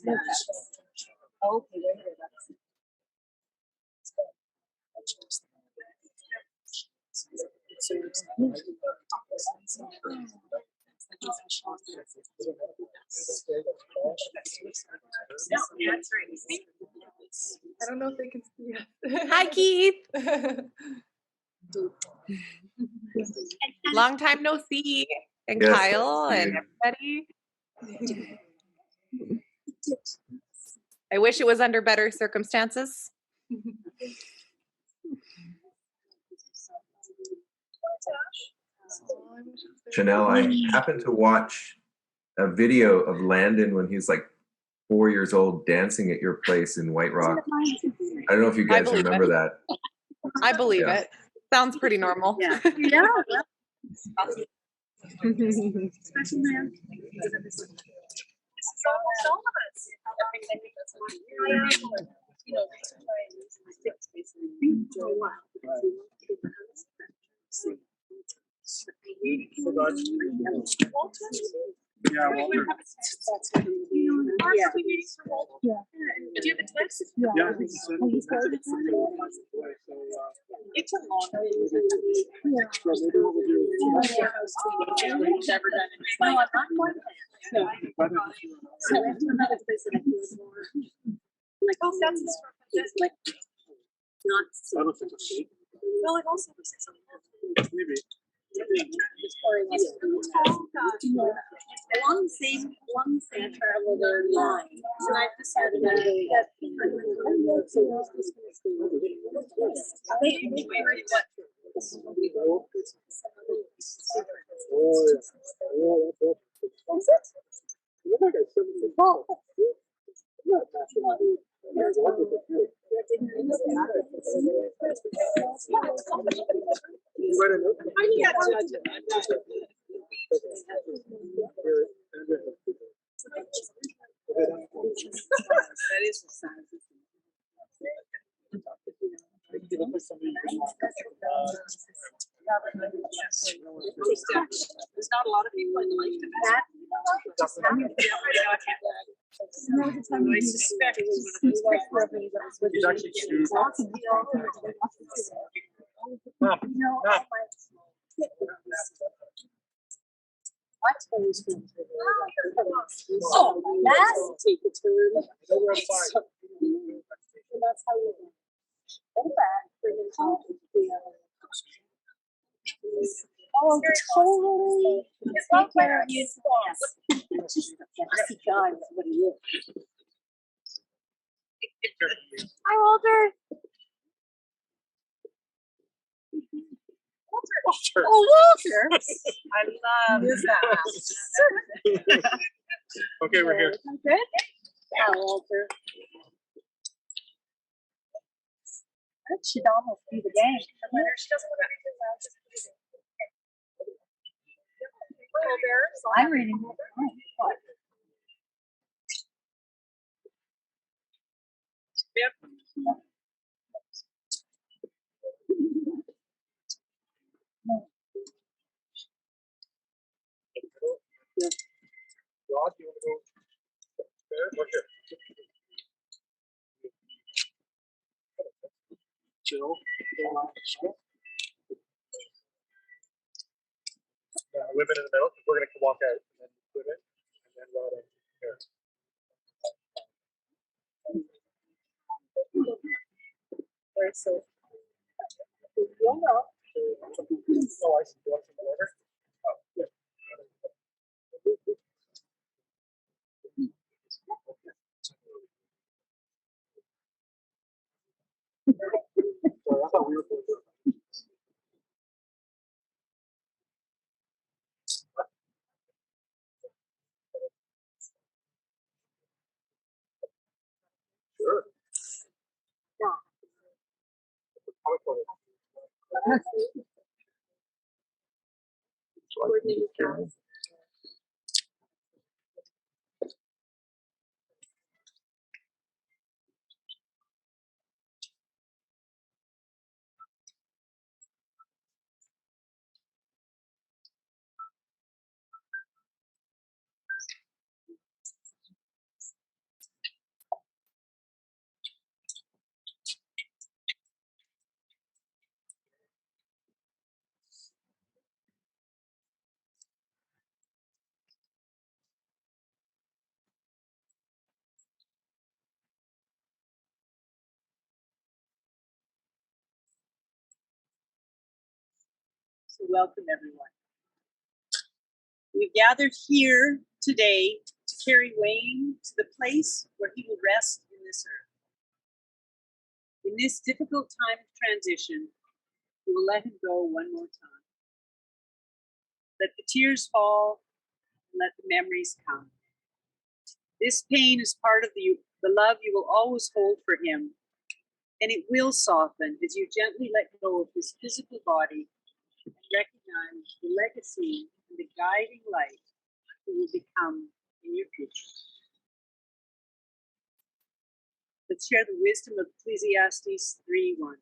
Okay, I don't know if they can see us. Hi, Keith. Long time no see. And Yes, Kyle nice to and see everybody. I wish it was under better circumstances. Chanel, I happened to watch a video of Landon when he was like 4 years old dancing at your place in White Rock. I don't know if you guys believe remember it. that. I believe Yeah. it. Sounds pretty normal. Yeah. Special man. All of us. You know, for a while. Yeah, well, Yeah. Yeah. Do you have a text? yeah. It's a long. Like, oh, that's like not. I don't think it's cheap. Well, it also looks like something. Maybe. One same travel their line. So I decided that. That is there's not a lot of people in life to that. I suspect it's one of those. He's actually Stu. Mom, Mom. Oh, that's take a turn. That's how you go back. Oh, totally. It's not where you It's just a fancy guy. What he is. Hi, Walter. Walter. Oh, Walter. I love that. Okay, we're here. Good? Yeah, Walter. That should almost be the game. She doesn't want everything loud. I'm reading. Yep. Rod, do you want to go there or here? Jill. Women in the middle. We're going to walk out and then women and then Rod and here. Where's so? Oh, I see. You want some order? Oh, yeah. Sorry, I thought we were going to Sure. to welcome everyone. We gathered here today to carry Wayne to the place where he will rest in this earth. In this difficult time of transition, we will let him go one more time. Let the tears fall and let the memories come. This pain is part of the love you will always hold for him, and it will soften as you gently let go of his physical body and recognize the legacy and the guiding light he will become in your future. Let's share the wisdom of Ecclesiastes 3:1.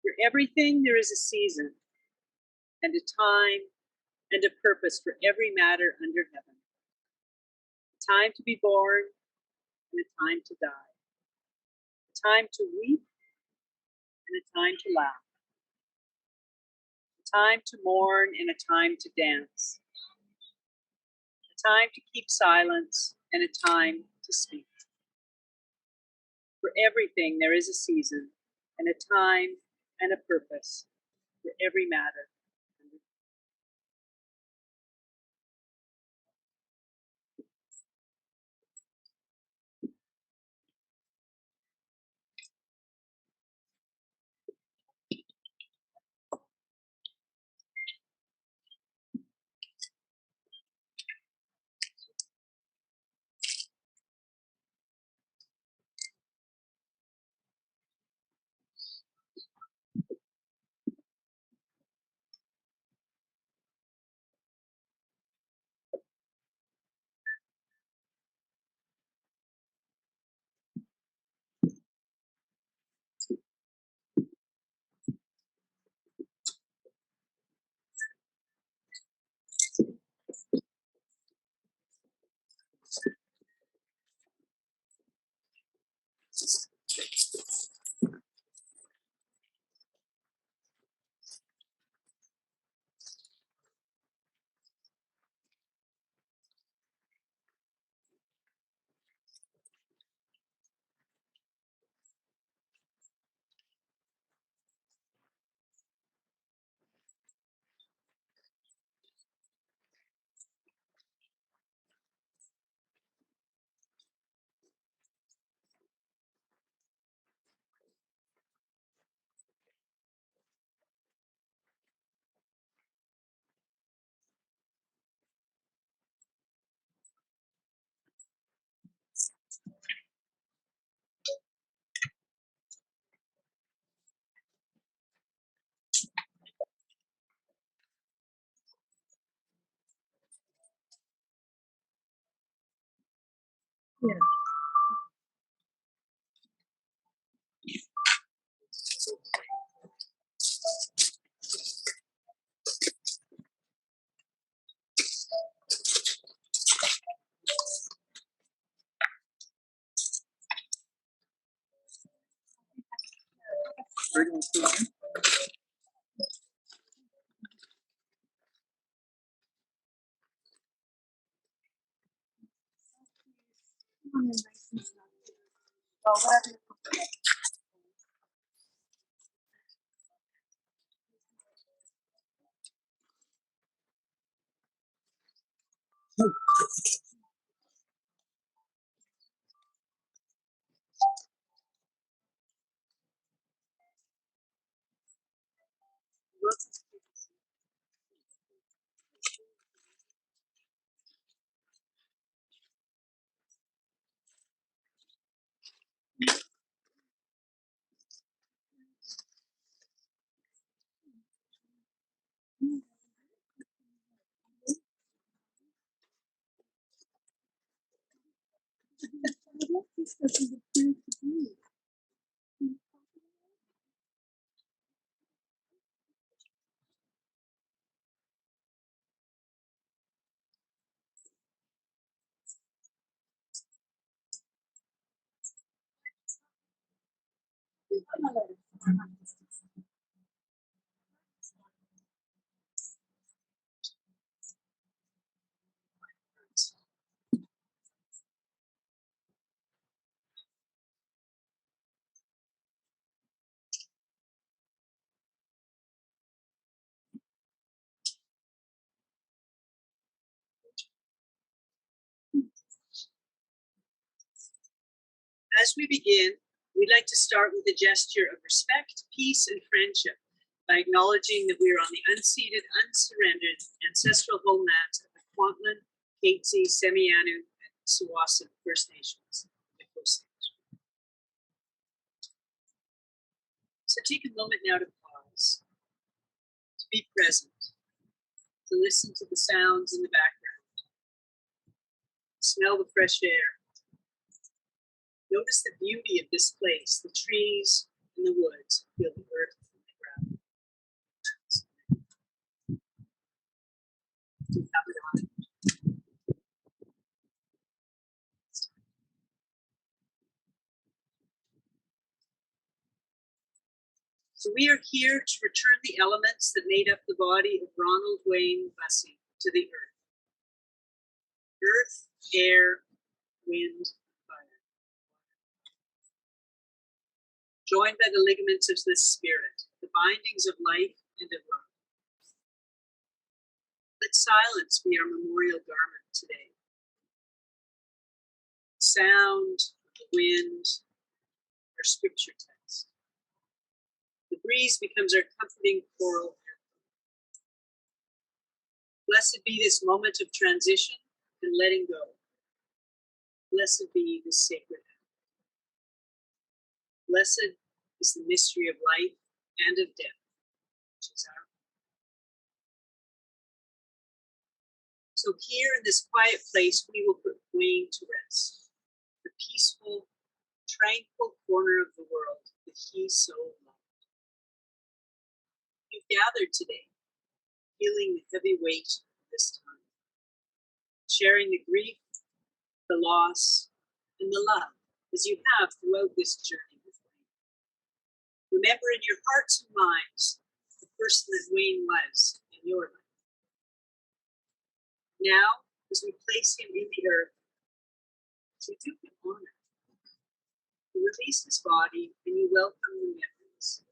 For everything there is a season, and a time, and a purpose for every matter under heaven. A time to be born, and a time to die. A time to weep, and a time to laugh. A time to mourn, and a time to dance. A time to keep silence, and a time to speak. For everything there is a season, and a time, and a purpose for every matter. As we begin, we'd like to start with a gesture of respect, peace, and friendship by acknowledging that we are on the unceded, unsurrendered ancestral homelands of the Kwantlen, Katzie, Semiahnu, and Tsawwassen First Nations. So take a moment now to pause, to be present, to listen to the sounds in the background, smell the fresh air. Notice the beauty of this place, the trees and the woods, feel the earth and the ground. To have it on. So we are here to return the elements that made up the body of Ronald Wayne Busse to the earth. Earth, air, wind, fire. Joined by the ligaments of the spirit, the bindings of life and of love. Let silence be our memorial garment today. Sound, the wind, our scripture text. The breeze becomes our comforting choral anthem. Blessed be this moment of transition and letting go. Blessed be this sacred act. Blessed is the mystery of life and of death, which is our. So here in this quiet place, we will put Wayne to rest, the peaceful, tranquil corner of the world that he so loved. You've gathered today, feeling the heavy weight of this time, sharing the grief, the loss, and the love as you have throughout this journey with Wayne. Remember in your hearts and minds the person that Wayne was in your life. Now, as we place him in the earth, we do him honor. You release his body and you welcome the memories.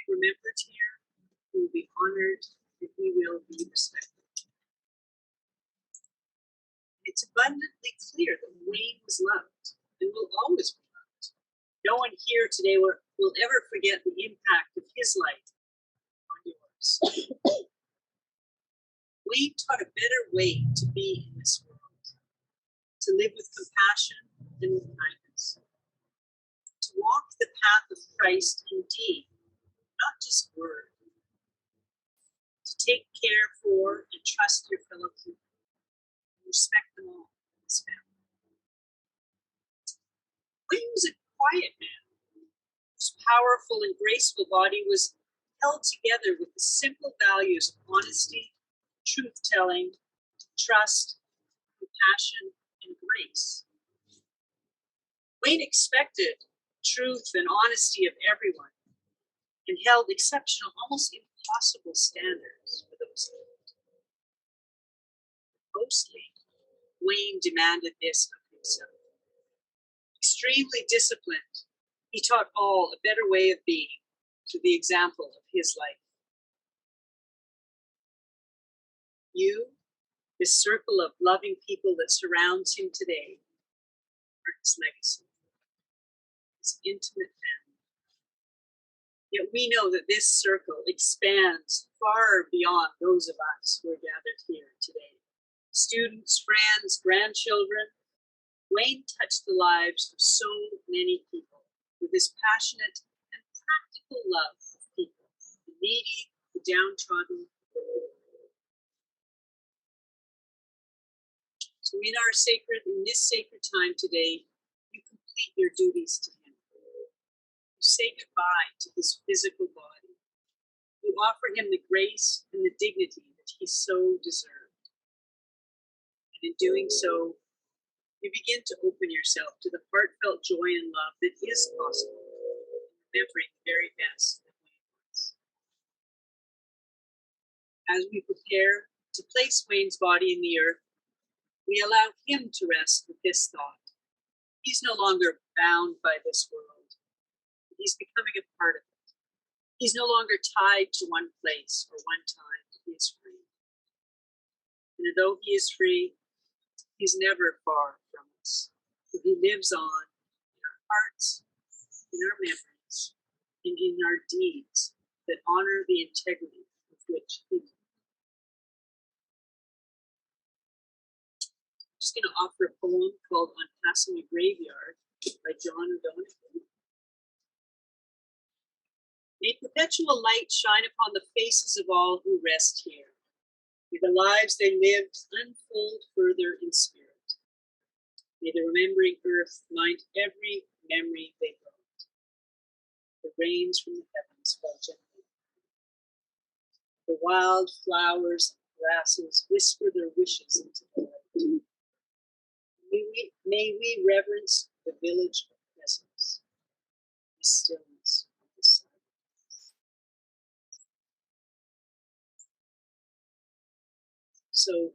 Remembered here, he will be honored and he will be respected. It's abundantly clear that Wayne was loved and will always be loved. No one here today will ever forget the impact of his life on yours. Wayne taught a better way to be in this world, to live with compassion and with kindness, to walk the path of Christ in deed, not just word, to take care for and trust your fellow people, and respect them all in this family. Wayne was a quiet man whose powerful and graceful body was held together with the simple values of honesty, truth-telling, trust, compassion, and grace. Wayne expected truth and honesty of everyone and held exceptional, almost impossible standards for those things. Mostly, Wayne demanded this of himself. Extremely disciplined, he taught all a better way of being through the example of his life. You, this circle of loving people that surrounds him today, are his legacy, his intimate family. Yet we know that this circle expands far beyond those of us who are gathered here today. Students, friends, grandchildren, Wayne touched the lives of so many people with his passionate and practical love of people, the needy, the downtrodden, the poor. So in this sacred time today, you complete your duties to him. You say goodbye to his physical body. You offer him the grace and the dignity that he so deserved. And in doing so, you begin to open yourself to the heartfelt joy and love that is possible in remembering the very best that Wayne was. As we prepare to place Wayne's body in the earth, we allow him to rest with this thought. He's no longer bound by this world. He's becoming a part of it. He's no longer tied to one place or one time. He is free. And though he is free, he's never far from us. For he lives on in our hearts, in our memories, and in our deeds that honor the integrity with which he lived. I'm just going to offer a poem called On Passing a Graveyard by John O'Donoghue. May perpetual light shine upon the faces of all who rest here. May the lives they lived unfold further in spirit. May the remembering earth mind every memory they brought. The rains from the heavens fall gently. The wild flowers and grasses whisper their wishes into the light. May we reverence the village of presence, the stillness of the sun. So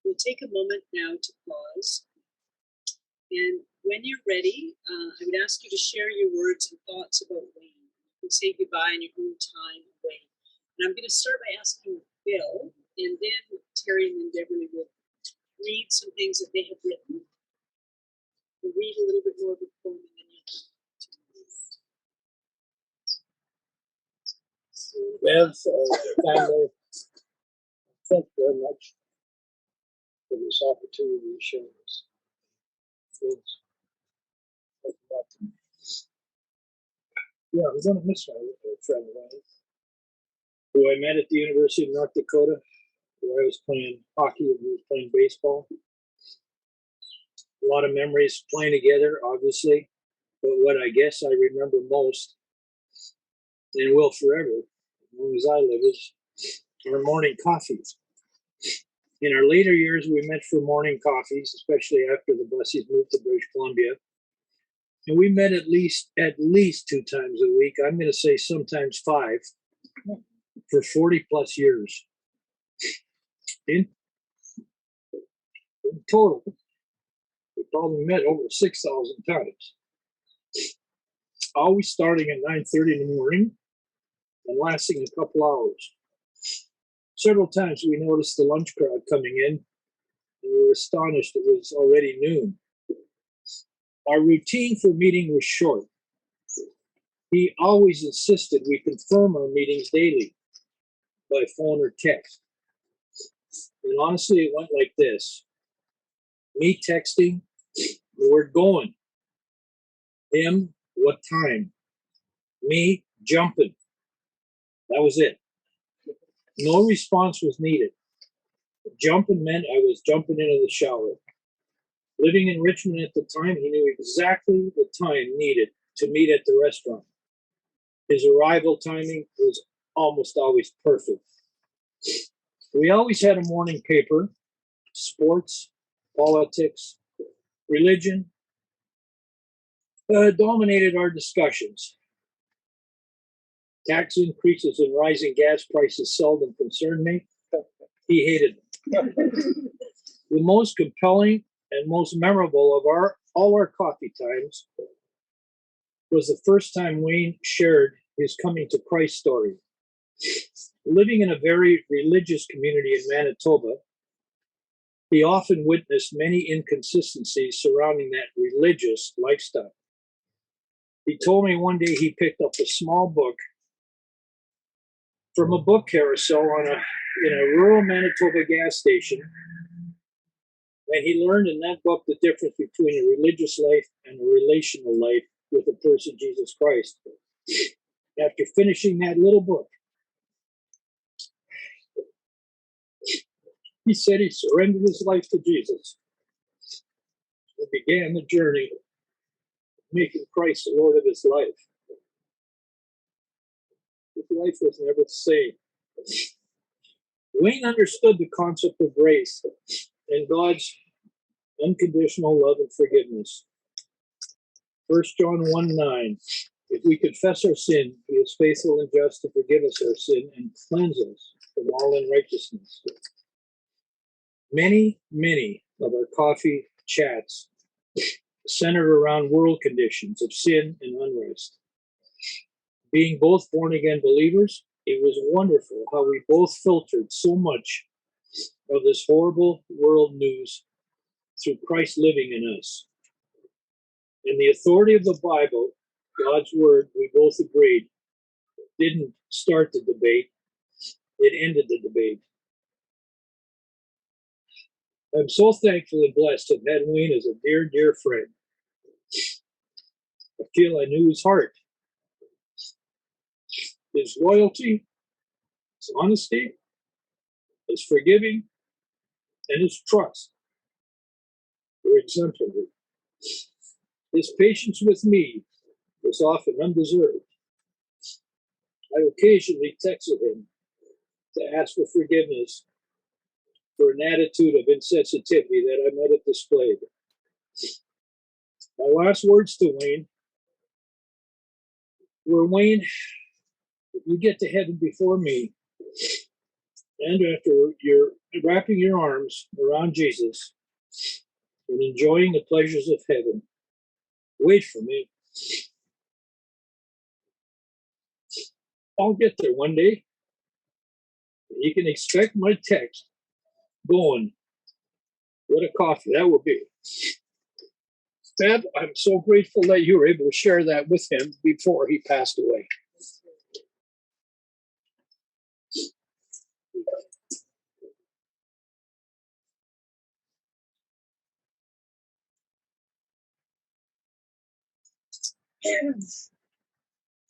we'll take a moment now to pause. And when you're ready, I would ask you to share your words and thoughts about Wayne. You can say goodbye in your own time and way. And I'm going to start by asking Bill, and then Terry and then Beverly will read some things that they have written. We'll read a little bit more of the poem and then you'll Bev, family, thank you very much for this opportunity to share this. Yeah, I'm going to miss my friend Wayne, who I met at the University of North Dakota, where I was playing hockey and he was playing baseball. A lot of memories playing together, obviously, but what I guess I remember most, and will forever, as long as I live, is our morning coffees. In our later years, we met for morning coffees, especially after the Busses moved to British Columbia. And we met at least 2 times a week. I'm going to say sometimes 5 for 40 plus years. In total, we probably met over 6,000 times. Always starting at 9:30 in the morning and lasting a couple hours. Several times we noticed the lunch crowd coming in, and we were astonished it was already noon. Our routine for meeting was short. He always insisted we confirm our meetings daily by phone or text. And honestly, it went like this. Me texting, we're going. Him, what time? Me, jumping. That was it. No response was needed. Jumping meant I was jumping into the shower. Living in Richmond at the time, he knew exactly the time needed to meet at the restaurant. His arrival timing was almost always perfect. We always had a morning paper, sports, politics, religion, dominated our discussions. Tax increases and rising gas prices seldom concerned me. He hated them. The most compelling and most memorable of all our coffee times was the first time Wayne shared his coming to Christ story. Living in a very religious community in Manitoba, he often witnessed many inconsistencies surrounding that religious lifestyle. He told me one day he picked up a small book from a book carousel in a rural Manitoba gas station, and he learned in that book the difference between a religious life and a relational life with the person Jesus Christ. After finishing that little book, he said he surrendered his life to Jesus and began the journey of making Christ the Lord of his life. His life was never the same. Wayne understood the concept of grace and God's unconditional love and forgiveness. 1 John 1:9. If we confess our sin, he is faithful and just to forgive us our sin and cleanse us from all unrighteousness. Many of our coffee chats centered around world conditions of sin and unrest. Being both born-again believers, it was wonderful how we both filtered so much of this horrible world news through Christ living in us. And the authority of the Bible, God's word, we both agreed, didn't start the debate, it ended the debate. I'm so thankful and blessed to have had Wayne as a dear, dear friend. I feel I knew his heart, his loyalty, his honesty, his forgiving, and his trust were exemplary. His patience with me was often undeserved. I occasionally texted him to ask for forgiveness for an attitude of insensitivity that I might have displayed. My last words to Wayne were, Wayne, if you get to heaven before me, and after you're wrapping your arms around Jesus and enjoying the pleasures of heaven, wait for me. I'll get there one day. You can expect my text going, what a coffee that will be. Dad, I'm so grateful that you were able to share that with him before he passed away.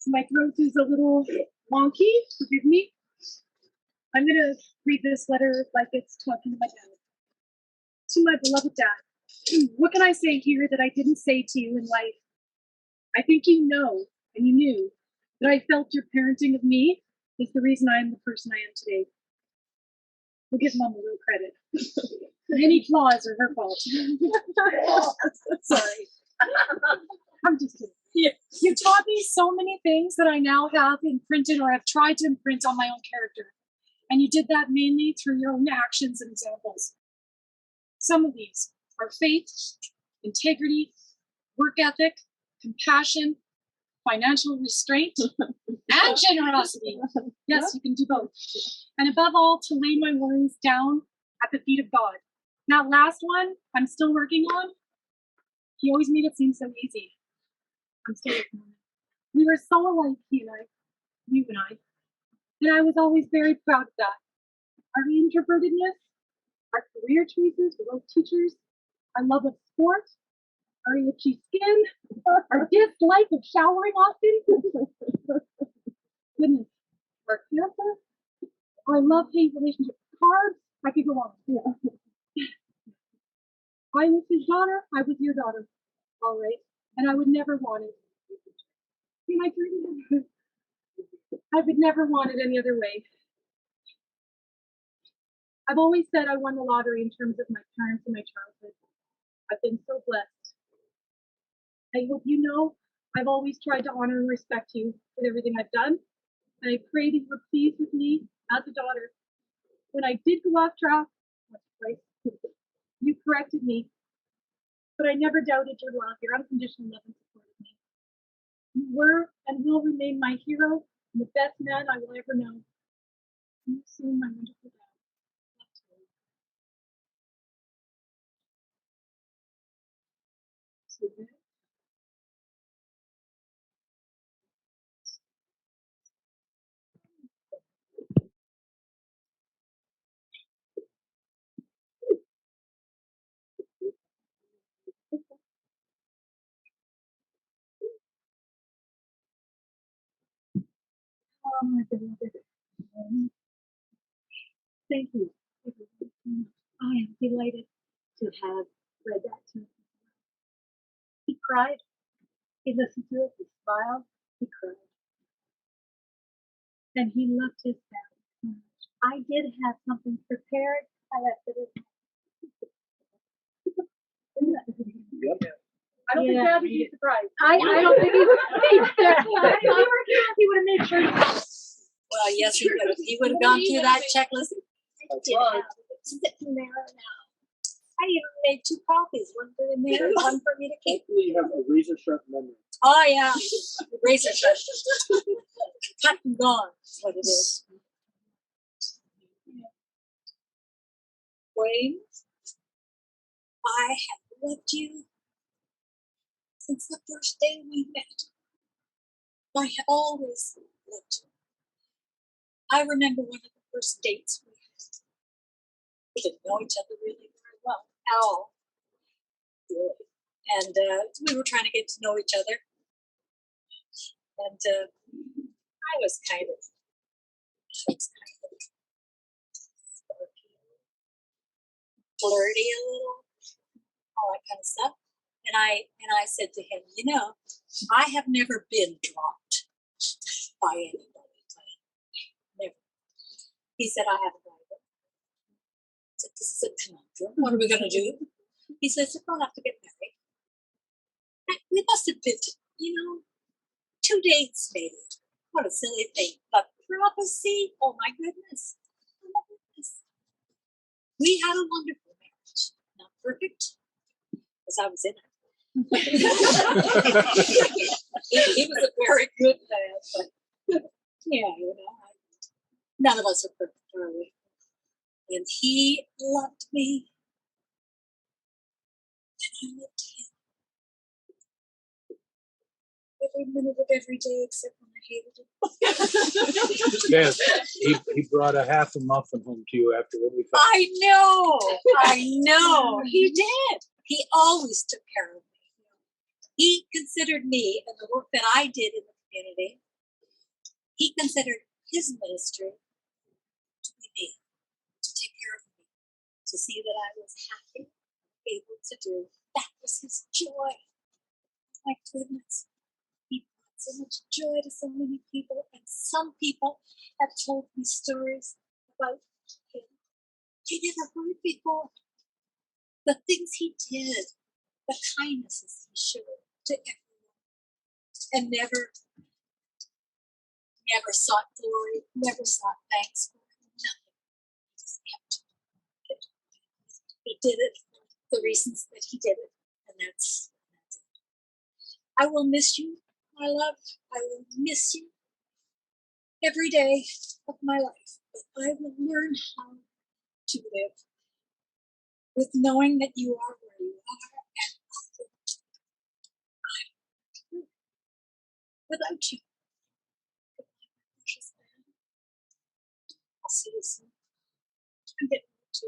My throat is a little wonky, forgive me. I'm gonna read this letter like it's talking to my dad. To my beloved dad, what can I say here that I didn't say to you in life? I think you know, and you knew, that I felt your parenting of me is the reason I am the person I am today. We'll give Mom a little credit. Any flaws are her fault. Sorry. I'm just kidding. You taught me so many things that I now have imprinted or have tried to imprint on my own character. And you did that mainly through your own actions and examples. Some of these are faith, integrity, work ethic, compassion, financial restraint, and generosity. Yes, you can do both. And above all, to lay my worries down at the feet of God. That last one, I'm still working on. He always made it seem so easy. I'm still working on it. We were so alike, he and I, you and I, and I was always very proud of that. Our introvertedness, our career choices, we're both teachers, our love of sport, our itchy skin, our dislike of showering often, goodness, our cancer, our love-hate relationship with carbs, I could go on. Yeah. I was his daughter, I was your daughter, all right, and I would never want it. See my dream? I would never want it any other way. I've always said I won the lottery in terms of my parents and my childhood. I've been so blessed. I hope you know I've always tried to honor and respect you for everything I've done, and I pray that you were pleased with me as a daughter. When I did go off track, you corrected me, but I never doubted your love, your unconditional love and support of me. You were and will remain my hero and the best man I will ever know. See you soon, my wonderful dad. Oh, my beloved. Thank you. I am delighted to have read that to him. He cried. He listened to it. He smiled. He cried. And he loved his family. I did have something prepared. I left it in. I don't think Dad would be surprised. I don't think he would. He would have made sure. Well, yes, he would have. He would have gone through that checklist. I did have it sitting there now. I even made 2 copies, one for the mayor, one for me to keep. Hopefully you have a razor sharp memory. Oh yeah, razor sharp. Cut and gone. That's what it is. Wayne, I have loved you since the first day we met. I have always loved you. I remember one of the first dates we had. We didn't know each other really very well at all, really. And we were trying to get to know each other. And I was kind of flirty a little, all that kind of stuff. And I said to him, you know, I have never been dropped by anybody. Never. He said, I have a Bible. I said, this is a conundrum. What are we going to do? He says, we'll have to get married. We must have been, you know, 2 dates maybe. What a silly thing. But prophecy, oh my goodness. Oh my goodness. We had a wonderful marriage. Not perfect, because I was in it. he was a very good man, but yeah, you know, none of us are perfect, are we? And he loved me, and I loved him. Every minute of every day, except when I hated him. Yes, he brought a half a muffin home to you after what we found. I know. He did. He always took care of me. He considered me and the work that I did in the community. He considered his ministry to be me, to take care of me, to see that I was happy, able to do. That was his joy. My goodness. He brought so much joy to so many people, and some people have told me stories about him I never heard before. The things he did, the kindnesses he showed to everyone, and never sought glory, never sought thanks for nothing. He just kept it. He did it for the reasons that he did it, and that's it. I will miss you, my love. I will miss you every day of my life, but I will learn how to live with knowing that you are where you are, and I will without you. Precious man. I'll see you soon. I'm getting to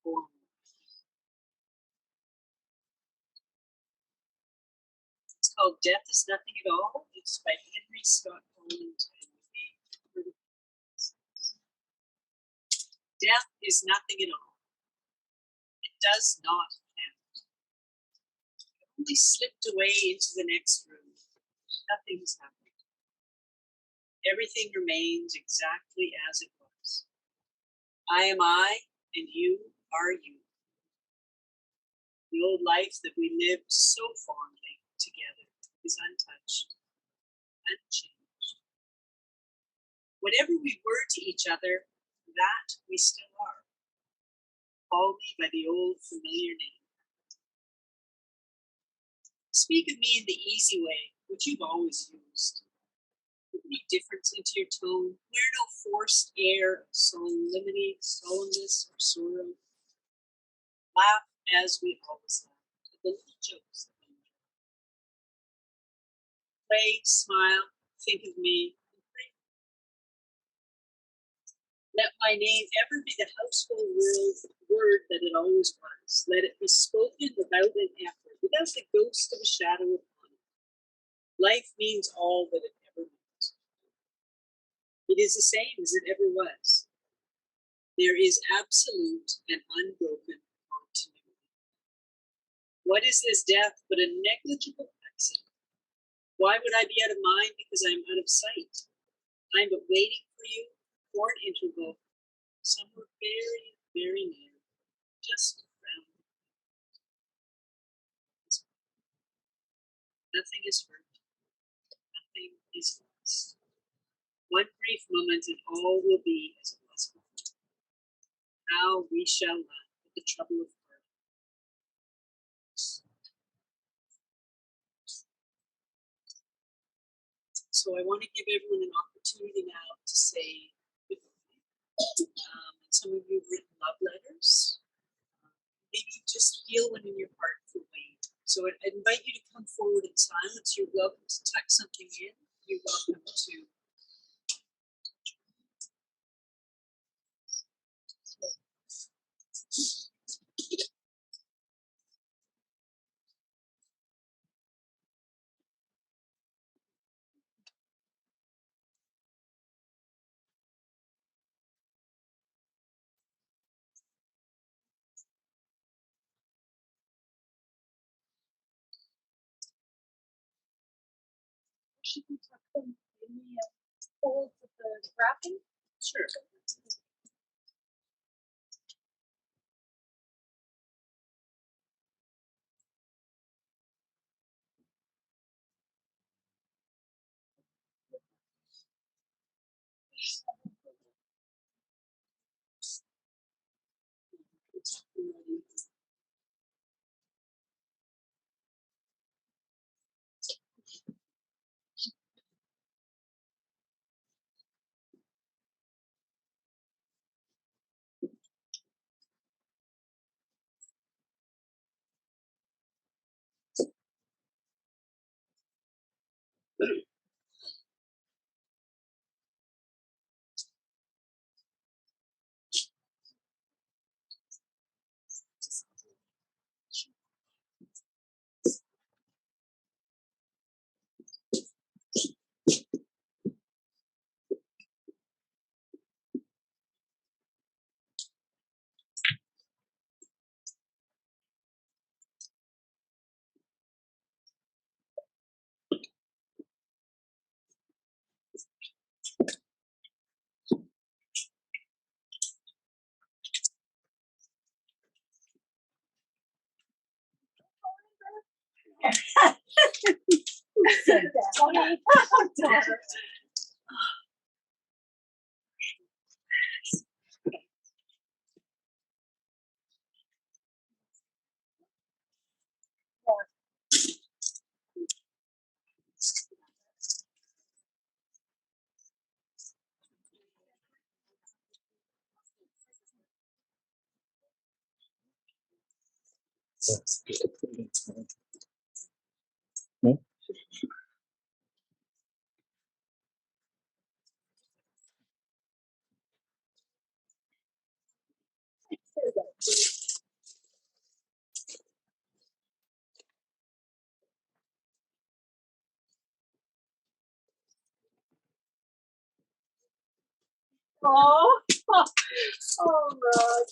go on. It's called Death is Nothing at All. It's by Henry Scott Holland. Death is nothing at all. It does not count. It only slipped away into the next room. Nothing's happened. Everything remains exactly as it was. I am I, and you are you. The old life that we lived so fondly together is untouched, unchanged. Whatever we were to each other, that we still are. Call me by the old familiar name. Speak of me in the easy way, which you've always used. Put no difference into your tone. Wear no forced air of solemnity, sullenness, or sorrow. Laugh as we always laughed at the little jokes that we made. Play, smile, think of me, and pray. Let my name ever be the household word that it always was. Let it be spoken without an effort, without the ghost of a shadow upon it. Life means all that it ever meant. It is the same as it ever was. There is absolute and unbroken continuity. What is this death but a negligible accident? Why would I be out of mind because I am out of sight? I am but waiting for you for an interval, somewhere very, very near, just around. Nothing is hurt. Nothing is lost. One brief moment and all will be as it How we shall laugh at the trouble of birth. So I want to give everyone an opportunity now to say goodbye. Some of you have written love letters. Maybe you just feel one in your heart for Wayne. So I invite you to come forward in silence. You're welcome to tuck something in. You're welcome to Should we tuck them in the folds of the wrapping? sure. Oh, oh, Rod.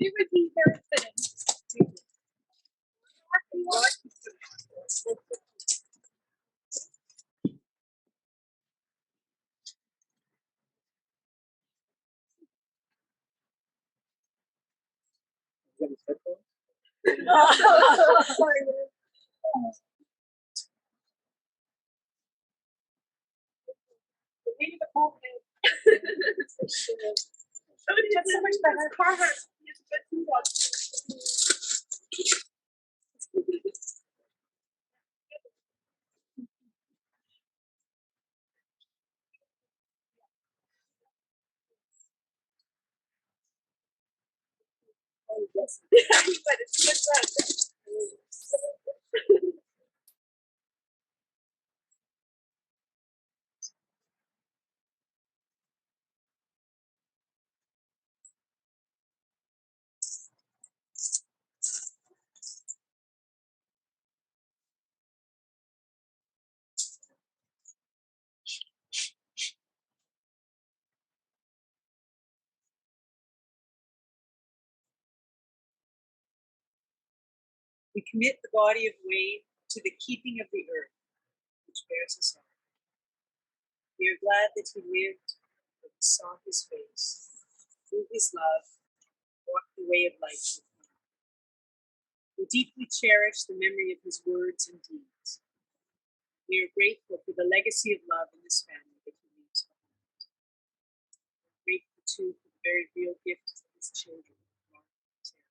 It would be very fitting. Maybe the whole thing. Somebody has so much better. Carver. Yes. But it's good run. We commit the body of Wayne to the keeping of the earth, which bears us all. We are glad that he lived, that we saw his face, through his love, walked the way of life with him. We deeply cherish the memory of his words and deeds. We are grateful for the legacy of love in this family that he leaves behind. We're grateful too for the very real gifts of his children, Mark and Sarah.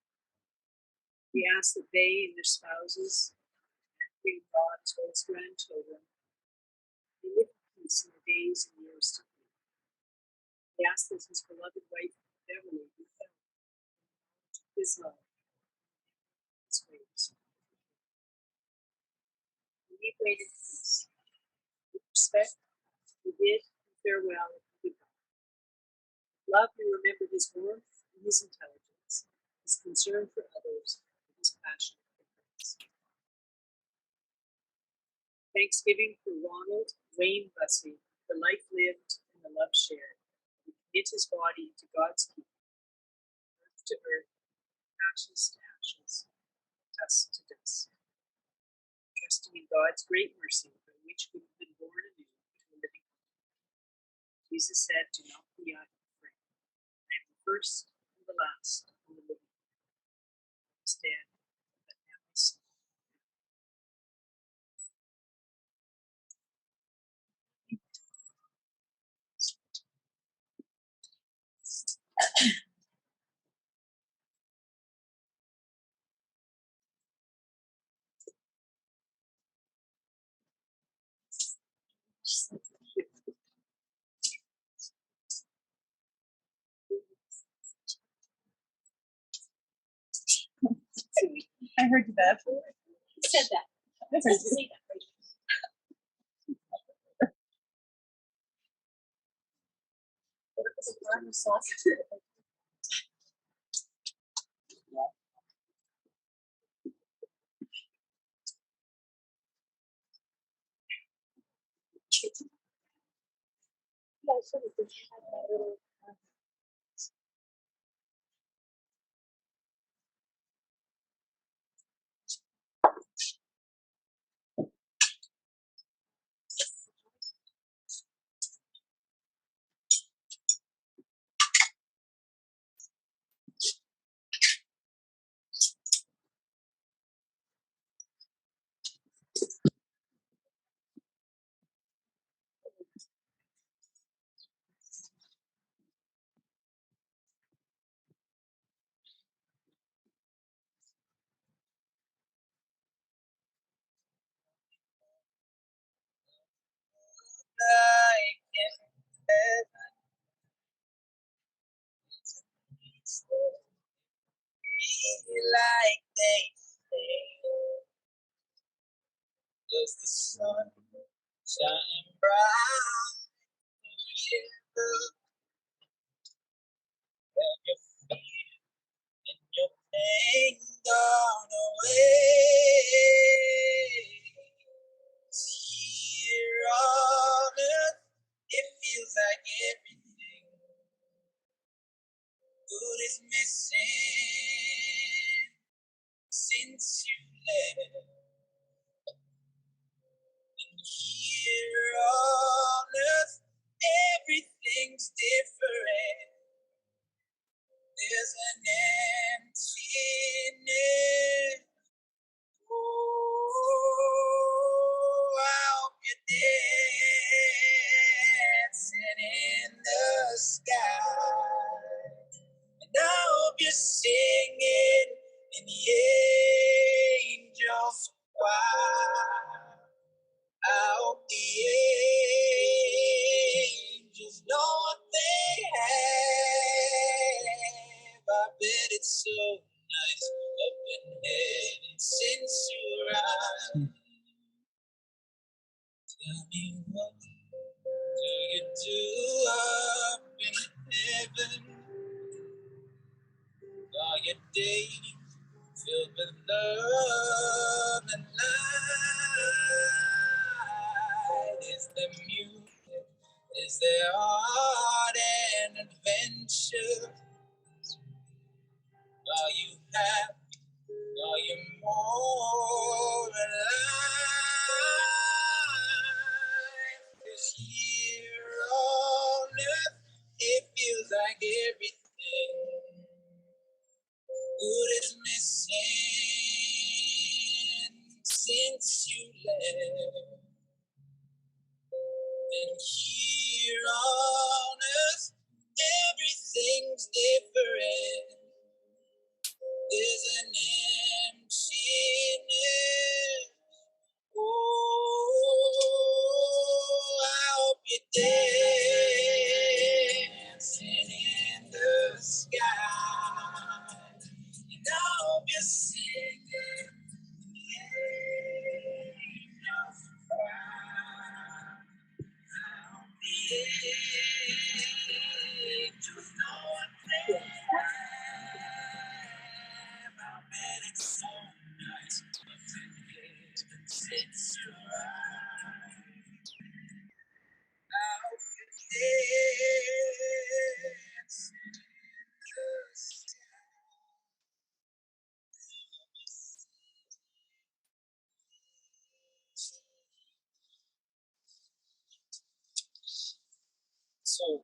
We ask that they and their spouses, and God as well as grandchildren, may live in peace in the days and years to come. We ask that his beloved wife, Beverly, be found in his love, his ways. We wait in peace, with respect, we bid and farewell and goodbye. Love, we remember his warmth and his intelligence, his concern for others, and his passion for friends. Thanksgiving for Ronald Wayne Busse, the life lived and the love shared. We commit his body to God's keeping, earth to earth, ashes to ashes, dust to dust. Trusting in God's great mercy, by which we have been born anew to a living hope. Jesus said, "Do not be afraid. I am the first and the last and the living. I was dead, but now I see." I heard you that. Who said that? I heard Let's you. say that. What was the farm sausage? Yeah, I should have just had that little. Like in heaven, be like they say. Does the sun shine bright forever? Have your fear and your pain gone away? Here on earth, it feels like everything good is missing since you left. And here on earth, everything's different. There's an emptiness. Oh, I hope you're dancing in the sky. And I hope you're singing in the angels' choir. I hope the angels know what they have. I bet it's so nice up in heaven since you arrived. Tell me, what do you do up in heaven? Are your days filled with love and light? Is there music? Is there art and adventure? Are you happy? Are you more? be singing. I'll be angels know what they have. I bet it's so nice up in heaven since you're right. I'll be dancing in the sky. So,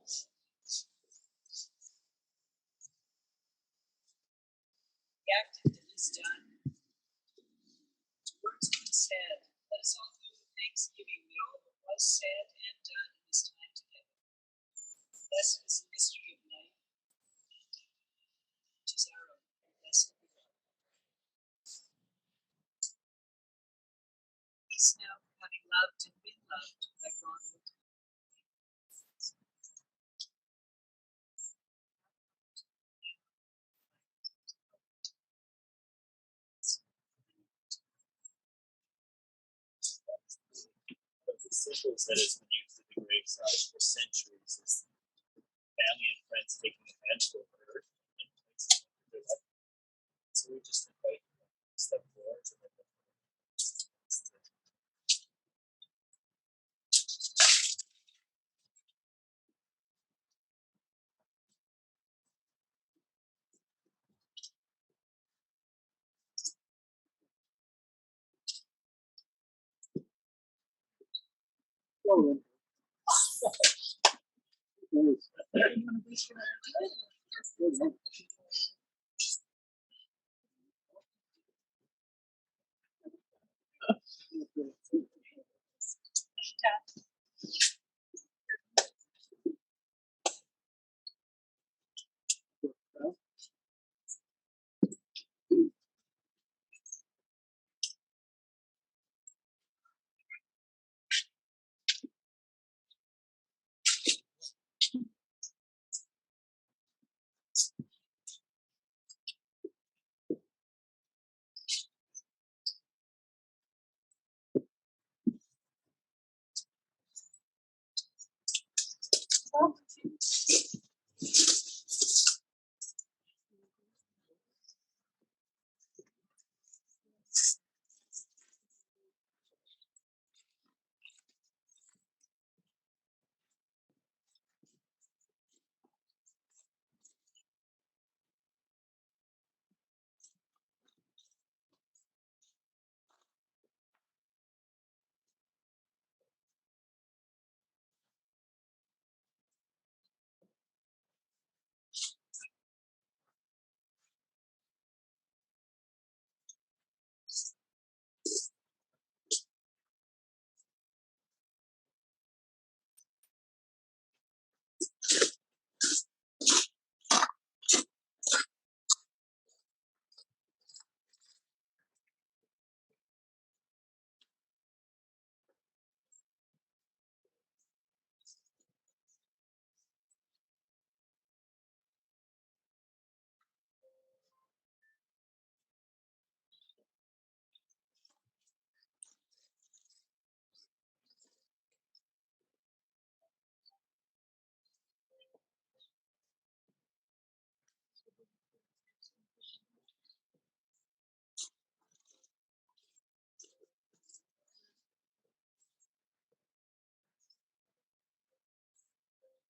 the activity is done. Words have been said. Let us all go with thanksgiving that all that was said and done in this time together. Blessed is the mystery of life, which is our own. Blessed be God. Peace now, having loved and been loved by Ronald. One of the symbols that has been used at the graveside for centuries is family and friends taking a handful of earth and placing it under their left. So we just invite you to step forward and then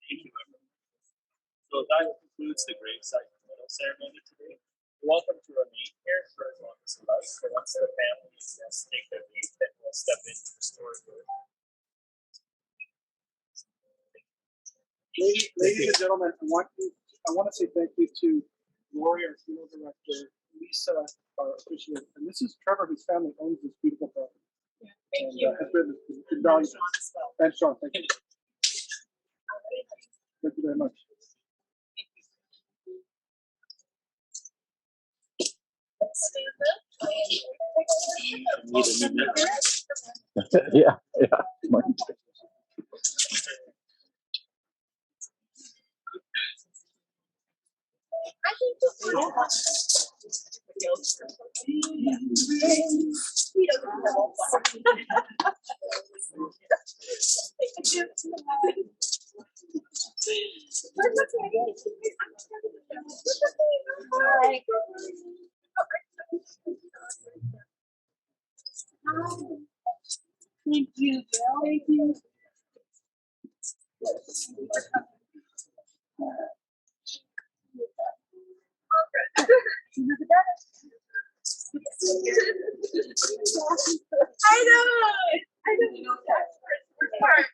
thank you, everyone. So that concludes the graveside committal ceremony today. You're welcome to remain here for as long as you like. But once the family is take their leave, then we'll step into the story room. Ladies and gentlemen, I want to say thank you to Lori, our funeral director, Lisa, our officiant, and this is Trevor, whose family owns this beautiful property. Thank And, you. has been invaluable. Sean as well. And Sean, thank you. Thank you very much. Yeah, yeah. Thank you, Bill. Thank you. I know. I don't know that part.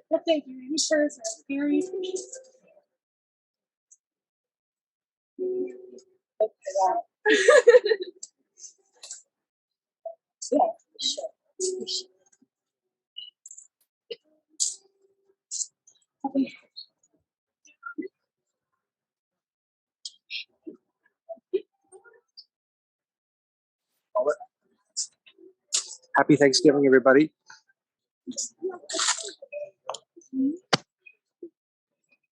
Well, thank you. You sure is very appreciative. Yeah, sure. Happy Thanksgiving, everybody.